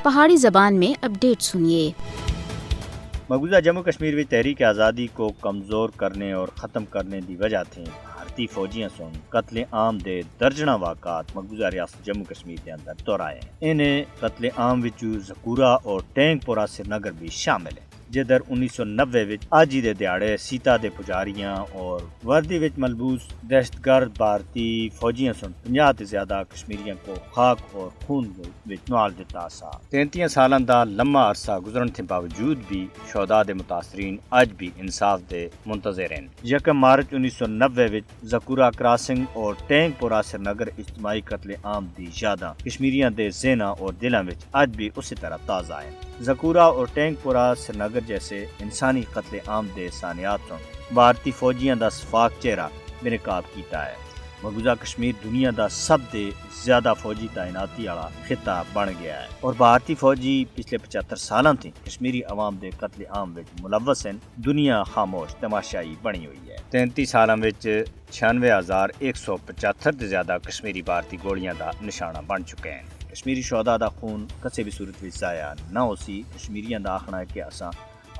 پہاڑی زبان میں اپڈیٹ سنیے۔ مقبوضہ جموں کشمیر میں تحریک آزادی کو کمزور کرنے اور ختم کرنے دی وجہ تھے بھارتی فوجیاں سن قتل عام دے درجناں واقعات مقبوضہ ریاست جموں کشمیر کے اندر دہرائے ہیں۔ انہیں قتل عام وچوں زکورہ اور ٹینک پورہ سری نگر بھی شامل ہے، جدھر 1990 وچ آج ہی دے دیہاڑے سیتا دے پجاریاں اور وردی وچ ملبوس دہشت گرد بھارتی فوجیاں سن 50 تے زیادہ کشمیریاں کو خاک اور خون وچ نوال دتا سا۔ 33 سالاں دا لمبا عرصہ گزرن کے باوجود بھی شہداء دے متاثرین اج بھی انصاف دے منتظر ہیں۔ 1 مارچ 1990 وچ زکورہ کراسنگ اور ٹینک پورہ سری نگر اجتماعی قتل عام دی یاداں کشمیریاں دے ذہناں اور دلاں وچ اج بھی اسی طرح تازہ ہیں۔ زکورہ اور ٹینک پورہ سری نگر جیسے انسانی قتل عام دے ثانیات سن بھارتی فوجیاں دا صفاق چہرہ بے نقاب کیتا ہے۔ مقبوضہ کشمیر دنیا دا سب دے زیادہ فوجی تعیناتی والا خطہ بن گیا ہے اور بھارتی فوجی پچھلے 75 سالاں تھی کشمیری عوام دے قتل عام وچ ملوث ہیں۔ دنیا خاموش تماشائی بنی ہوئی ہے۔ 33 سالاں وچ 96,175 تے زیادہ کشمیری بھارتی گولیاں دا نشانہ بن چکے ہیں۔ کشمیری شہداء دا خون کسی بھی صورت وچ ضائع نہ ہو سی۔ کشمیریاں دا آخنا ہے کہ اساں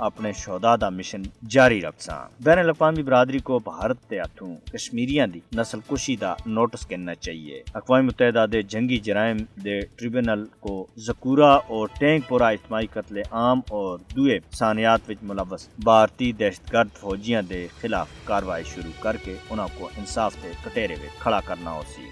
اپنے شہداء دا مشن جاری رکھساں۔ بین الاقوامی برادری کو بھارت دے ہاتھوں کشمیریاں دی نسل کشی دا نوٹس کرنا چاہیے۔ اقوام متحدہ دے جنگی جرائم دے ٹریبونل کو زکورہ اور ٹینک پورہ اجتماعی قتل عام اور دوئے ثانیات وچ ملوث بھارتی دہشت گرد فوجیاں دے خلاف کارروائی شروع کر کے انہاں کو انصاف دے کٹہرے وچ کھڑا کرنا ہو سی۔